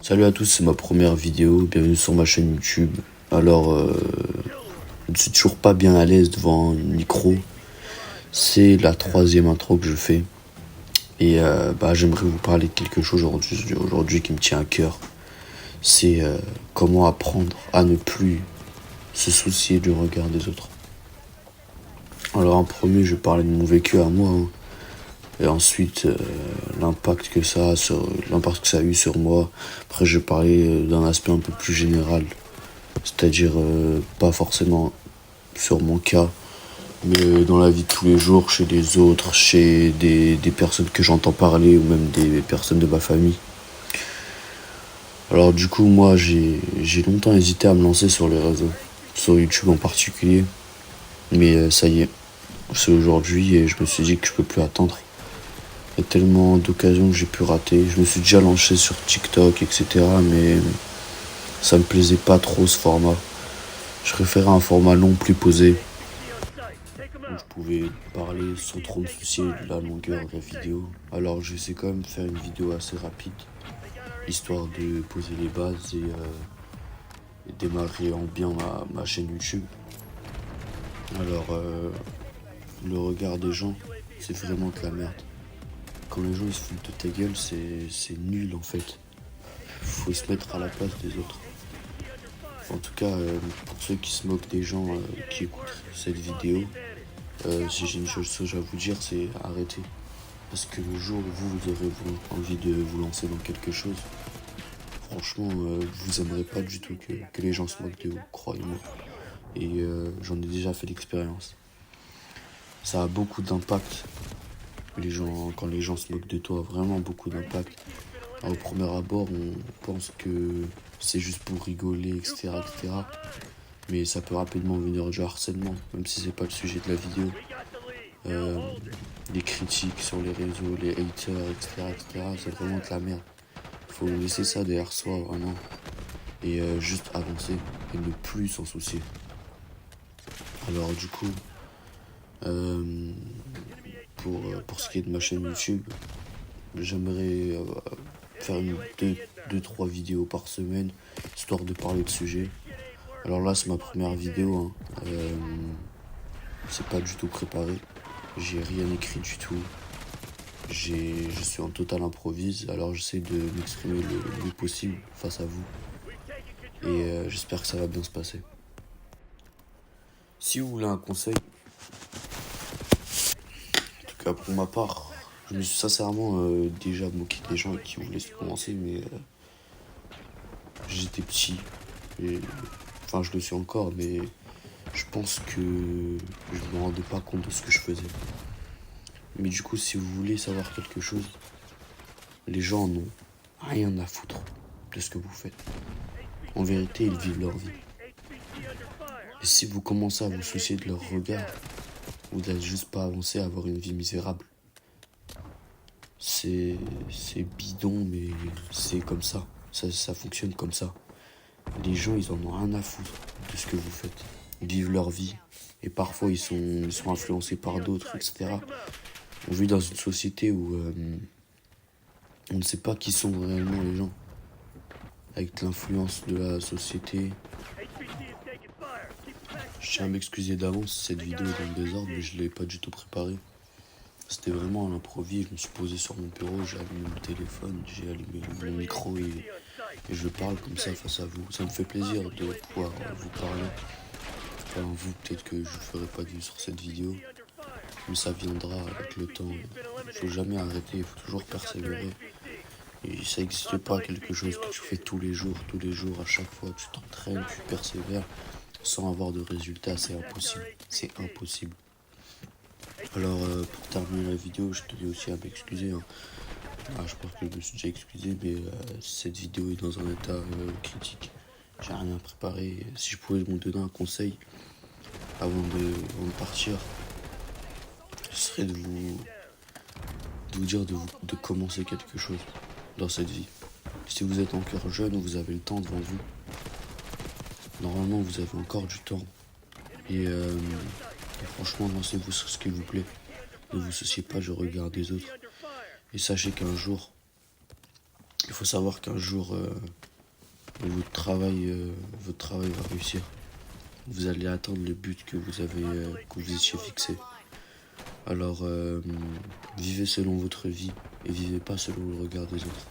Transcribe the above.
Salut à tous, c'est ma première vidéo, bienvenue sur ma chaîne YouTube. Alors, je ne suis toujours pas bien à l'aise devant un micro. C'est la troisième intro que je fais. Et j'aimerais vous parler de quelque chose aujourd'hui qui me tient à cœur. C'est comment apprendre à ne plus se soucier du regard des autres. Alors en premier, je vais parler de mon vécu à moi. Et ensuite, l'impact que ça a eu sur moi. Après, je vais parler d'un aspect un peu plus général. C'est-à-dire pas forcément sur mon cas, mais dans la vie de tous les jours, chez les autres, chez des personnes que j'entends parler ou même des personnes de ma famille. Alors du coup, moi, j'ai longtemps hésité à me lancer sur les réseaux, sur YouTube en particulier. Mais ça y est, c'est aujourd'hui et je me suis dit que je peux plus attendre. Il y a tellement d'occasions que j'ai pu rater. Je me suis déjà lancé sur TikTok, etc. Mais ça me plaisait pas trop ce format. Je préférais un format long plus posé, où je pouvais parler sans trop me soucier de la longueur de la vidéo. Alors j'essaie quand même de faire une vidéo assez rapide, histoire de poser les bases et démarrer en bien ma chaîne YouTube. Alors le regard des gens, c'est vraiment de la merde. Quand les gens ils se foutent de ta gueule, c'est nul en fait. Faut se mettre à la place des autres. En tout cas, pour ceux qui se moquent des gens qui écoutent cette vidéo, si j'ai une chose à vous dire, c'est arrêtez. Parce que le jour où vous aurez envie de vous lancer dans quelque chose, franchement, vous aimerez pas du tout que les gens se moquent de vous, croyez-moi. Et j'en ai déjà fait l'expérience. Ça a beaucoup d'impact. Quand les gens se moquent de toi, vraiment beaucoup d'impact. Au premier abord, on pense que c'est juste pour rigoler, etc., etc. Mais ça peut rapidement venir du harcèlement, même si c'est pas le sujet de la vidéo. Les critiques sur les réseaux, les haters, etc., c'est vraiment de la merde. Faut laisser ça derrière soi, vraiment. Et juste avancer et ne plus s'en soucier. Alors du coup, pour ce qui est de ma chaîne YouTube, j'aimerais faire deux, trois vidéos par semaine, histoire de parler de sujets. Alors là, c'est ma première vidéo, hein. C'est pas du tout préparé. J'ai rien écrit du tout. Je suis en total improvise, alors j'essaie de m'exprimer le mieux possible face à vous. Et j'espère que ça va bien se passer. Si vous voulez un conseil, en tout cas pour ma part, je me suis sincèrement déjà moqué des gens qui voulaient se commencer, mais j'étais petit. Et, enfin, je le suis encore, mais je pense que je me rendais pas compte de ce que je faisais. Mais du coup, si vous voulez savoir quelque chose, les gens n'ont rien à foutre de ce que vous faites. En vérité, ils vivent leur vie. Et si vous commencez à vous soucier de leur regard, vous n'allez juste pas avancer à avoir une vie misérable. C'est bidon, mais c'est comme ça. Ça fonctionne comme ça. Les gens, ils en ont rien à foutre de ce que vous faites. Ils vivent leur vie. Et parfois, ils sont influencés par d'autres, etc. On vit dans une société où on ne sait pas qui sont réellement les gens. Avec l'influence de la société. Je tiens à m'excuser d'avance si cette vidéo est dans le désordre, mais je ne l'ai pas du tout préparée. C'était vraiment à l'improviste. Je me suis posé sur mon bureau, j'ai allumé mon téléphone, j'ai allumé mon micro et je parle comme ça face à vous. Ça me fait plaisir de pouvoir vous parler. Enfin, vous, peut-être que je ne ferai pas de vue sur cette vidéo, mais ça viendra avec le temps. Il faut jamais arrêter, il faut toujours persévérer. Et ça n'existe pas quelque chose que tu fais tous les jours, à chaque fois. Tu t'entraînes, tu persévères sans avoir de résultats, c'est impossible. C'est impossible. Alors, pour terminer la vidéo, je tenais aussi à m'excuser, hein. Je pense que je me suis déjà excusé, mais cette vidéo est dans un état critique. J'ai rien préparé. Si je pouvais vous donner un conseil avant de partir, ce serait de vous dire de commencer quelque chose dans cette vie. Si vous êtes encore jeune, vous avez le temps devant vous. Normalement, vous avez encore du temps. Et franchement, lancez-vous sur ce qui vous plaît. Ne vous souciez pas du regard des autres. Et sachez qu'un jour, Il faut savoir qu'un jour, votre travail va réussir. Vous allez atteindre le but que vous étiez fixé. Alors, vivez selon votre vie et vivez pas selon le regard des autres.